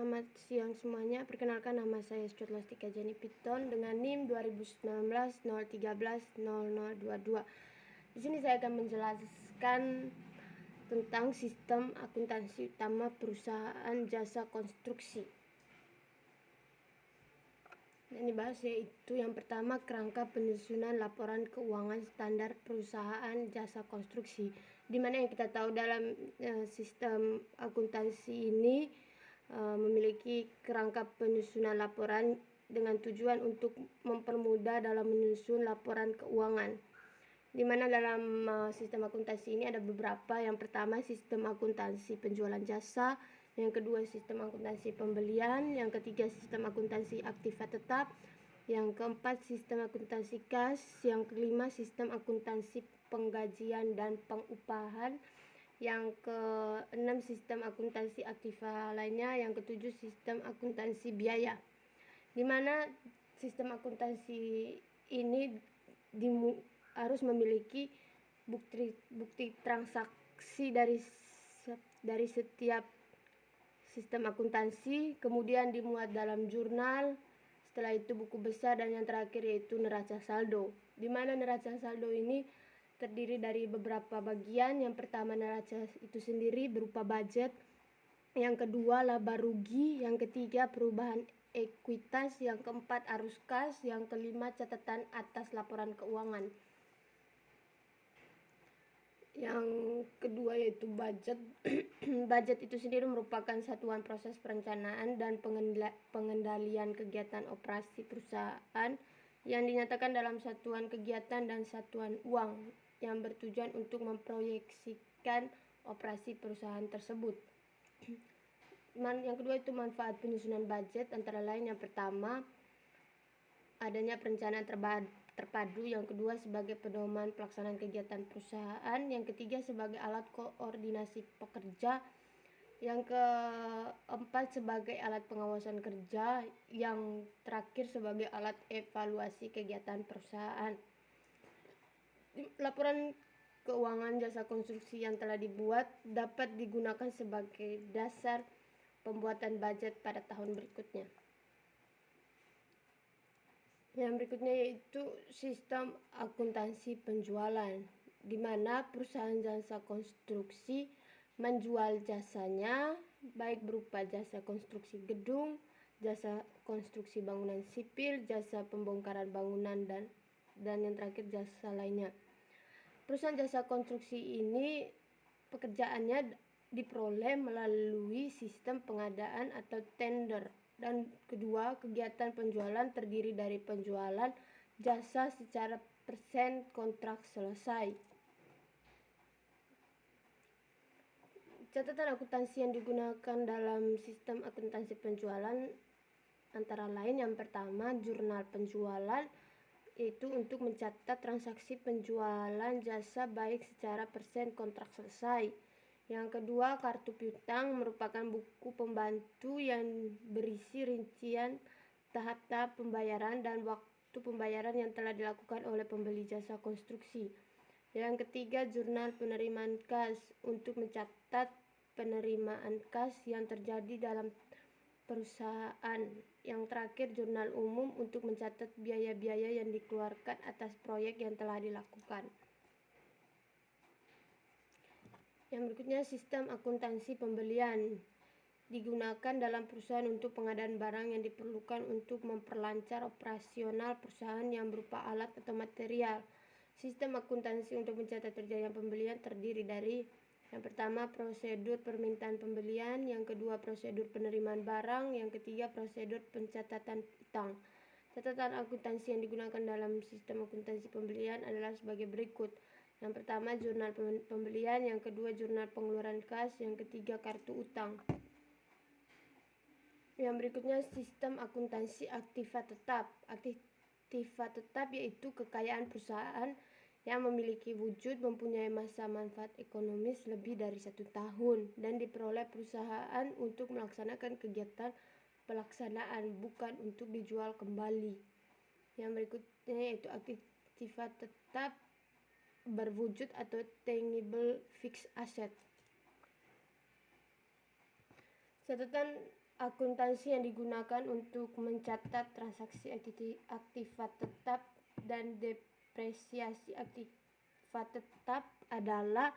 Selamat siang semuanya. Perkenalkan, nama saya Scholastika Jenny Piton dengan NIM 2019 013 0022. Di sini saya akan menjelaskan tentang sistem akuntansi utama perusahaan jasa konstruksi. Dan dibahas yaitu yang pertama, kerangka penyusunan laporan keuangan standar perusahaan jasa konstruksi, di mana yang kita tahu dalam sistem akuntansi ini memiliki kerangka penyusunan laporan dengan tujuan untuk mempermudah dalam menyusun laporan keuangan, di mana dalam sistem akuntansi ini ada beberapa. Yang pertama, sistem akuntansi penjualan jasa. Yang kedua, sistem akuntansi pembelian. Yang ketiga, sistem akuntansi aktiva tetap. Yang keempat, sistem akuntansi kas. Yang kelima, sistem akuntansi penggajian dan pengupahan. Yang keenam, sistem akuntansi aktiva lainnya. Yang ketujuh, sistem akuntansi biaya. Di mana sistem akuntansi ini harus memiliki bukti transaksi dari setiap sistem akuntansi, kemudian dimuat dalam jurnal. Setelah itu buku besar, dan yang terakhir yaitu neraca saldo, di mana neraca saldo ini terdiri dari beberapa bagian. Yang pertama, neraca itu sendiri berupa budget. Yang kedua, laba rugi. Yang ketiga, perubahan ekuitas. Yang keempat, arus kas. Yang kelima, catatan atas laporan keuangan. Yang kedua yaitu budget. Budget itu sendiri merupakan satuan proses perencanaan dan pengendalian kegiatan operasi perusahaan yang dinyatakan dalam satuan kegiatan dan satuan uang yang bertujuan untuk memproyeksikan operasi perusahaan tersebut. Yang kedua itu manfaat penyusunan budget, antara lain yang pertama, adanya perencanaan terpadu. Yang kedua, sebagai pedoman pelaksanaan kegiatan perusahaan. Yang ketiga, sebagai alat koordinasi pekerja. Yang keempat, sebagai alat pengawasan kerja. Yang terakhir, sebagai alat evaluasi kegiatan perusahaan. Laporan keuangan jasa konstruksi yang telah dibuat dapat digunakan sebagai dasar pembuatan budget pada tahun berikutnya. Yang berikutnya yaitu sistem akuntansi penjualan, di mana perusahaan jasa konstruksi menjual jasanya, baik berupa jasa konstruksi gedung, jasa konstruksi bangunan sipil, jasa pembongkaran bangunan, dan yang terakhir jasa lainnya. Perusahaan jasa konstruksi ini pekerjaannya diperoleh melalui sistem pengadaan atau tender. Dan kedua, kegiatan penjualan terdiri dari penjualan jasa secara persen kontrak selesai. Catatan akuntansi yang digunakan dalam sistem akuntansi penjualan antara lain yang pertama, jurnal penjualan, yaitu untuk mencatat transaksi penjualan jasa baik secara persen kontrak selesai. Yang kedua, kartu piutang merupakan buku pembantu yang berisi rincian tahap-tahap pembayaran dan waktu pembayaran yang telah dilakukan oleh pembeli jasa konstruksi. Yang ketiga, jurnal penerimaan kas untuk mencatat penerimaan kas yang terjadi dalam perusahaan. Yang terakhir, jurnal umum untuk mencatat biaya-biaya yang dikeluarkan atas proyek yang telah dilakukan. Yang berikutnya, sistem akuntansi pembelian digunakan dalam perusahaan untuk pengadaan barang yang diperlukan untuk memperlancar operasional perusahaan yang berupa alat atau material. Sistem akuntansi untuk mencatat terjadinya pembelian terdiri dari yang pertama, prosedur permintaan pembelian. Yang kedua, prosedur penerimaan barang. Yang ketiga, prosedur pencatatan utang. Catatan akuntansi yang digunakan dalam sistem akuntansi pembelian adalah sebagai berikut. Yang pertama, jurnal pembelian. Yang kedua, jurnal pengeluaran kas. Yang ketiga, kartu utang. Yang berikutnya, sistem akuntansi aktiva tetap. Aktiva tetap yaitu kekayaan perusahaan yang memiliki wujud, mempunyai masa manfaat ekonomis lebih dari 1 tahun, dan diperoleh perusahaan untuk melaksanakan kegiatan pelaksanaan, bukan untuk dijual kembali. Yang berikutnya yaitu aktiva tetap berwujud atau tangible fixed asset. Catatan akuntansi yang digunakan untuk mencatat transaksi aktiva tetap dan depresiasi aktiva tetap adalah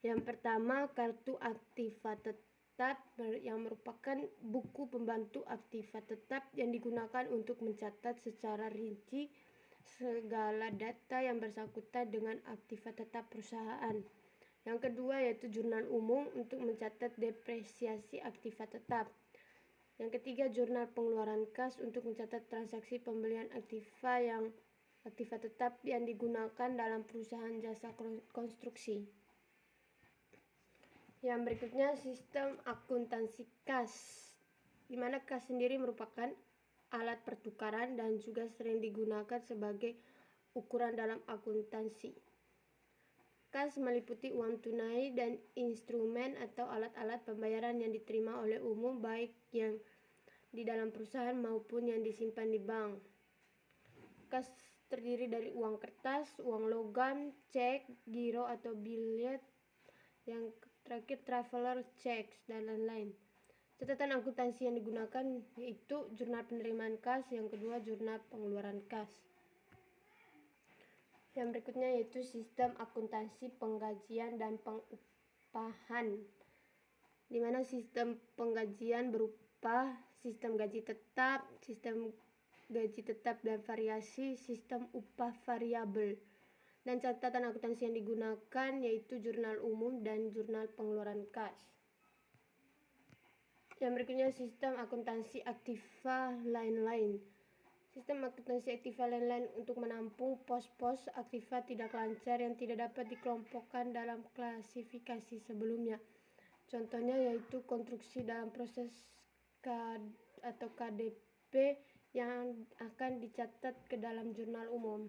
yang pertama, kartu aktiva tetap yang merupakan buku pembantu aktiva tetap yang digunakan untuk mencatat secara rinci segala data yang bersangkutan dengan aktiva tetap perusahaan. Yang kedua yaitu jurnal umum untuk mencatat depresiasi aktiva tetap. Yang ketiga, jurnal pengeluaran kas untuk mencatat transaksi pembelian aktiva tetap yang digunakan dalam perusahaan jasa konstruksi. Yang berikutnya, sistem akuntansi kas, di mana kas sendiri merupakan alat pertukaran dan juga sering digunakan sebagai ukuran dalam akuntansi. Kas meliputi uang tunai dan instrumen atau alat-alat pembayaran yang diterima oleh umum, baik yang di dalam perusahaan maupun yang disimpan di bank. Kas terdiri dari uang kertas, uang logam, cek, giro atau billet, yang terakhir traveler checks dan lain-lain. Catatan akuntansi yang digunakan yaitu jurnal penerimaan kas, yang kedua jurnal pengeluaran kas. Yang berikutnya yaitu sistem akuntansi penggajian dan pengupahan, di mana sistem penggajian berupa sistem gaji tetap, sistem gaji tetap dan variasi, sistem upah variabel. Dan catatan akuntansi yang digunakan yaitu jurnal umum dan jurnal pengeluaran kas. Yang berikutnya sistem akuntansi aktiva lain-lain. Sistem akuntansi aktiva lain-lain untuk menampung pos-pos aktiva tidak lancar yang tidak dapat dikelompokkan dalam klasifikasi sebelumnya. Contohnya yaitu konstruksi dalam proses atau KDP yang akan dicatat ke dalam jurnal umum.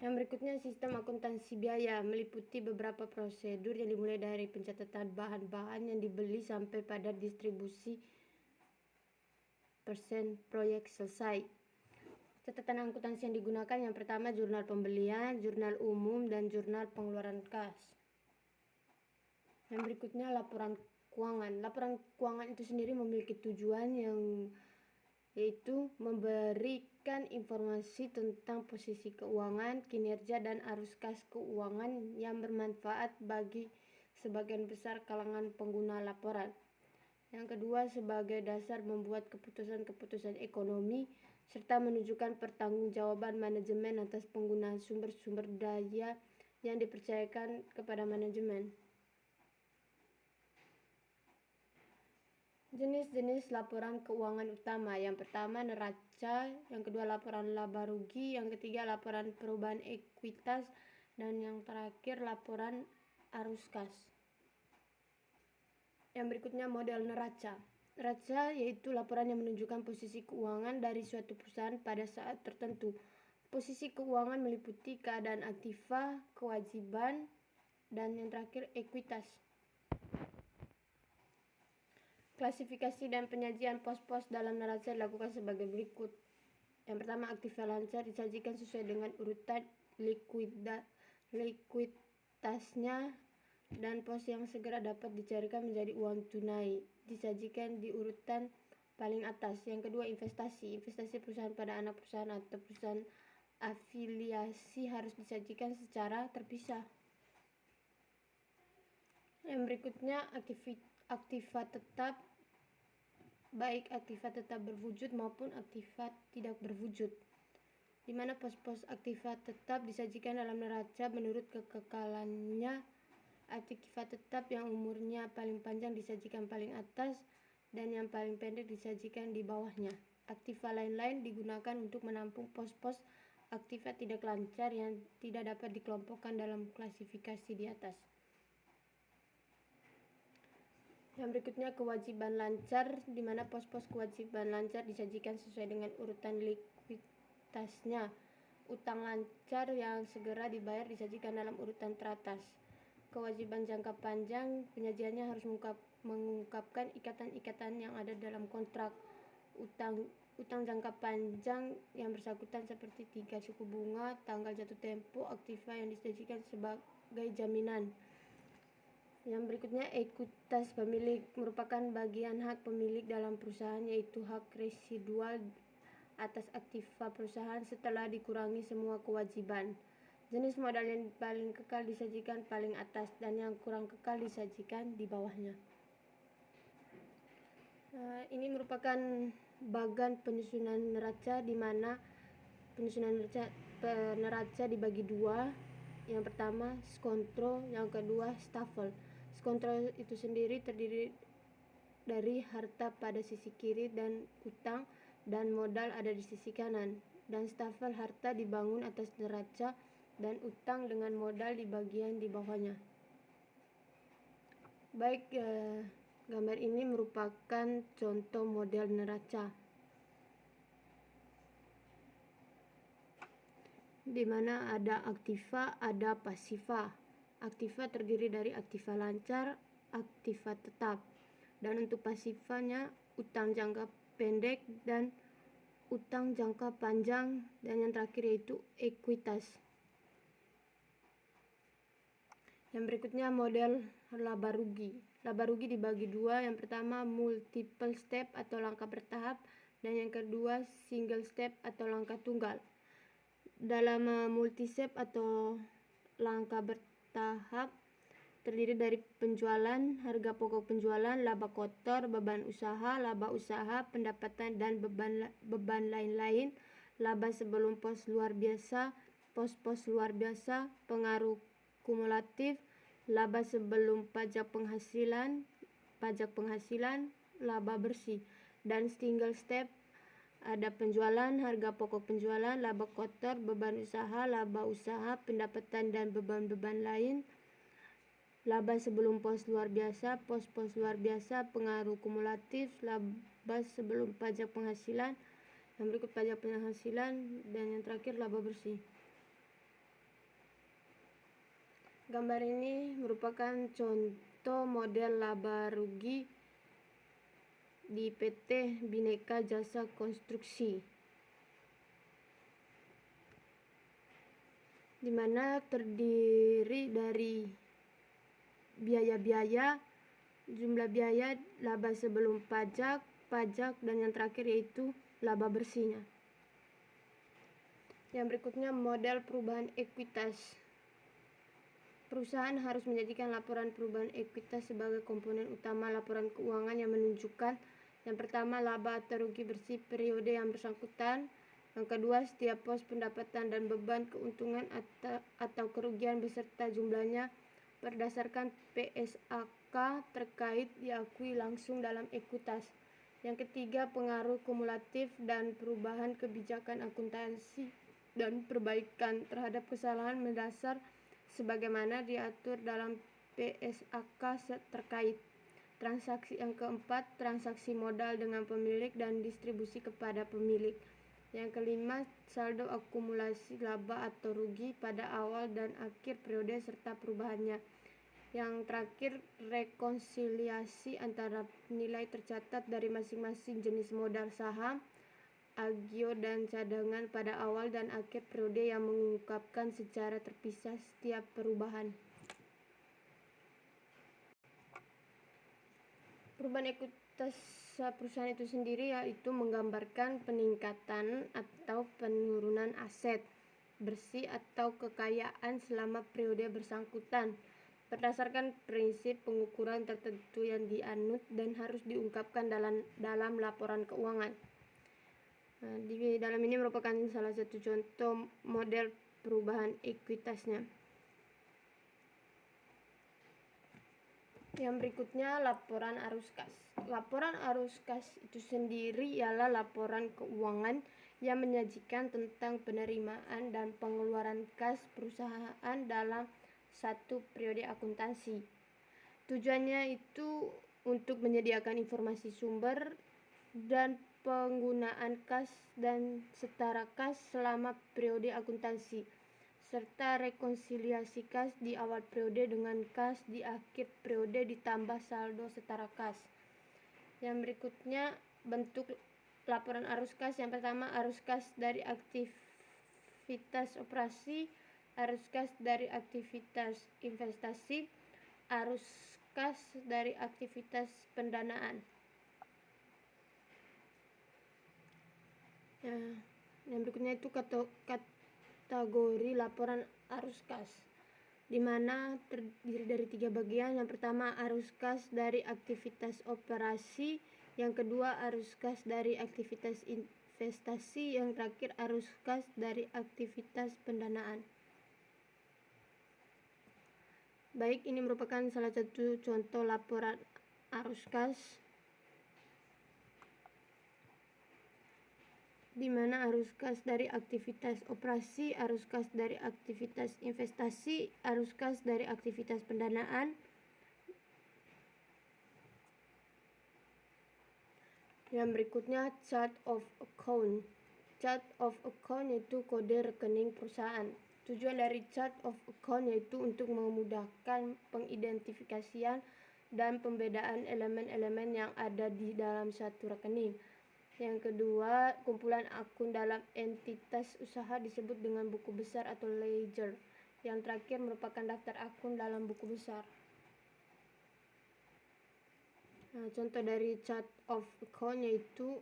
Yang berikutnya sistem akuntansi biaya, meliputi beberapa prosedur yang dimulai dari pencatatan bahan-bahan yang dibeli sampai pada distribusi persen proyek selesai. Catatan akuntansi yang digunakan yang pertama jurnal pembelian, jurnal umum, dan jurnal pengeluaran kas. Yang berikutnya laporan keuangan. Laporan keuangan itu sendiri memiliki tujuan yaitu memberikan informasi tentang posisi keuangan, kinerja, dan arus kas keuangan yang bermanfaat bagi sebagian besar kalangan pengguna laporan. Yang kedua, sebagai dasar membuat keputusan-keputusan ekonomi serta menunjukkan pertanggungjawaban manajemen atas penggunaan sumber-sumber daya yang dipercayakan kepada manajemen. Jenis-jenis laporan keuangan utama. Yang pertama neraca, yang kedua laporan laba rugi, yang ketiga laporan perubahan ekuitas, dan yang terakhir laporan arus kas. Yang berikutnya model neraca. Neraca yaitu laporan yang menunjukkan posisi keuangan dari suatu perusahaan pada saat tertentu. Posisi keuangan meliputi keadaan aktiva, kewajiban, dan yang terakhir ekuitas. Klasifikasi dan penyajian pos-pos dalam neraca dilakukan sebagai berikut. Yang pertama, aktiva lancar disajikan sesuai dengan urutan likuiditasnya, dan pos yang segera dapat dicairkan menjadi uang tunai disajikan di urutan paling atas. Yang kedua, investasi. Investasi perusahaan pada anak perusahaan atau perusahaan afiliasi harus disajikan secara terpisah. Yang berikutnya, aktiva tetap, baik aktiva tetap berwujud maupun aktiva tidak berwujud, di mana pos-pos aktiva tetap disajikan dalam neraca menurut kekekalannya. Aktiva tetap yang umurnya paling panjang disajikan paling atas dan yang paling pendek disajikan di bawahnya. Aktiva lain-lain digunakan untuk menampung pos-pos aktiva tidak lancar yang tidak dapat dikelompokkan dalam klasifikasi di atas. Yang berikutnya kewajiban lancar, di mana pos-pos kewajiban lancar disajikan sesuai dengan urutan likuiditasnya. Utang lancar yang segera dibayar disajikan dalam urutan teratas. Kewajiban jangka panjang, penyajiannya harus mengungkapkan ikatan-ikatan yang ada dalam kontrak. Utang jangka panjang yang bersangkutan seperti tingkat suku bunga, tanggal jatuh tempo, aktiva yang disajikan sebagai jaminan. Yang berikutnya, ekuitas pemilik merupakan bagian hak pemilik dalam perusahaan, yaitu hak residual atas aktiva perusahaan setelah dikurangi semua kewajiban. Jenis modal yang paling kekal disajikan paling atas dan yang kurang kekal disajikan di bawahnya. Ini merupakan bagan penyusunan neraca, di mana penyusunan neraca dibagi dua. Yang pertama skontro, yang kedua staffel. Skontro itu sendiri terdiri dari harta pada sisi kiri dan utang dan modal ada di sisi kanan, dan staffel harta dibangun atas neraca dan utang dengan modal di bagian di bawahnya. Baik, gambar ini merupakan contoh model neraca, di mana ada aktiva, ada pasiva. Aktiva terdiri dari aktiva lancar, aktiva tetap, dan untuk pasivanya utang jangka pendek dan utang jangka panjang, dan yang terakhir yaitu ekuitas. Yang berikutnya model laba rugi. Laba rugi dibagi dua, yang pertama multiple step atau langkah bertahap, dan yang kedua single step atau langkah tunggal. Dalam multi-step atau langkah bertahap terdiri dari penjualan, harga pokok penjualan, laba kotor, beban usaha, laba usaha, pendapatan dan beban lain-lain, laba sebelum pos luar biasa, pos-pos luar biasa, pengaruh kumulatif, laba sebelum pajak penghasilan, laba bersih. Dan single step ada penjualan, harga pokok penjualan, laba kotor, beban usaha, laba usaha, pendapatan dan beban-beban lain, laba sebelum pos luar biasa, pos-pos luar biasa, pengaruh kumulatif, laba sebelum pajak penghasilan, yang berikut pajak penghasilan, dan yang terakhir laba bersih. Gambar ini merupakan contoh model laba rugi di PT Bhinneka Jasa Konstruksi, di mana terdiri dari biaya-biaya, jumlah biaya, laba sebelum pajak, dan yang terakhir yaitu laba bersihnya. Yang berikutnya model perubahan ekuitas. Perusahaan harus menjadikan laporan perubahan ekuitas sebagai komponen utama laporan keuangan yang menunjukkan yang pertama laba atau rugi bersih periode yang bersangkutan, yang kedua setiap pos pendapatan dan beban keuntungan atau kerugian beserta jumlahnya berdasarkan PSAK terkait diakui langsung dalam ekuitas. Yang ketiga pengaruh kumulatif dan perubahan kebijakan akuntansi dan perbaikan terhadap kesalahan mendasar sebagaimana diatur dalam PSAK terkait. Transaksi yang keempat, transaksi modal dengan pemilik dan distribusi kepada pemilik. Yang kelima, saldo akumulasi laba atau rugi pada awal dan akhir periode serta perubahannya. Yang terakhir, rekonsiliasi antara nilai tercatat dari masing-masing jenis modal saham, agio dan cadangan pada awal dan akhir periode yang mengungkapkan secara terpisah setiap perubahan. Perubahan ekuitas perusahaan itu sendiri yaitu menggambarkan peningkatan atau penurunan aset bersih atau kekayaan selama periode bersangkutan berdasarkan prinsip pengukuran tertentu yang dianut dan harus diungkapkan dalam laporan keuangan. Di dalam ini merupakan salah satu contoh model perubahan ekuitasnya. Yang berikutnya laporan arus kas. Laporan arus kas itu sendiri ialah laporan keuangan yang menyajikan tentang penerimaan dan pengeluaran kas perusahaan dalam satu periode akuntansi. Tujuannya itu untuk menyediakan informasi sumber dan penggunaan kas dan setara kas selama periode akuntansi, serta rekonsiliasi kas di awal periode dengan kas di akhir periode ditambah saldo setara kas. Yang berikutnya bentuk laporan arus kas. Yang pertama arus kas dari aktivitas operasi, arus kas dari aktivitas investasi, arus kas dari aktivitas pendanaan. Yang berikutnya itu kategori laporan arus kas, di mana terdiri dari 3 bagian. Yang pertama arus kas dari aktivitas operasi, yang kedua arus kas dari aktivitas investasi, yang terakhir arus kas dari aktivitas pendanaan. Baik, ini merupakan salah satu contoh laporan arus kas, di mana arus kas dari aktivitas operasi, arus kas dari aktivitas investasi, arus kas dari aktivitas pendanaan. Yang berikutnya chart of account. Chart of account yaitu kode rekening perusahaan. Tujuan dari chart of account yaitu untuk memudahkan pengidentifikasian dan pembedaan elemen-elemen yang ada di dalam satu rekening. Yang kedua, kumpulan akun dalam entitas usaha disebut dengan buku besar atau ledger. Yang terakhir merupakan daftar akun dalam buku besar. Contoh dari chart of account yaitu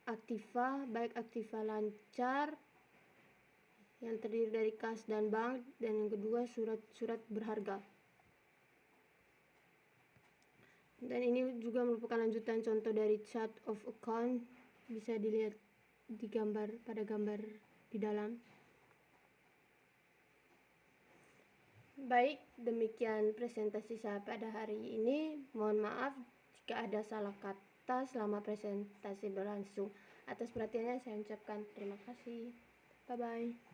aktiva, baik aktiva lancar yang terdiri dari kas dan bank, dan yang kedua surat-surat berharga. Dan ini juga merupakan lanjutan contoh dari chart of account, bisa dilihat di pada gambar di dalam. Baik, demikian presentasi saya pada hari ini. Mohon maaf jika ada salah kata selama presentasi berlangsung. Atas perhatiannya saya ucapkan terima kasih. Bye-bye.